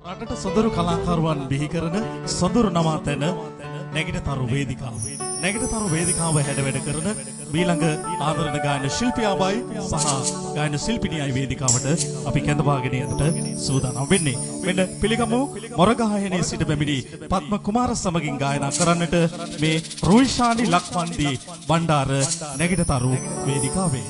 රටට සොඳුරු කලාකරුවන් බිහි කරන සොඳුරු නවාතැන නැගිටතරු වේදිකාව. නැගිටතරු වේදිකාව හැඩ වැඩ කරන ඊළඟ ආදරණ ගායන ශිල්පියාවයි සහ ගායන ශිල්පිනියයි වේදිකාවට අපි කැඳවාගෙන යන්නට සූදානම් වෙන්නේ. මෙන්න පිළිගමු මොරගහහනේ සිට බැමිණි පද්ම කුමාර සමගින් ගායනා කරන්නට මේ රොයිෂානි ලක්වන්දී Bandara නැගිටතරු වේදිකාවේ.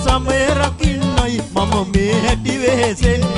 Samay rakin nay mama me hadi we sen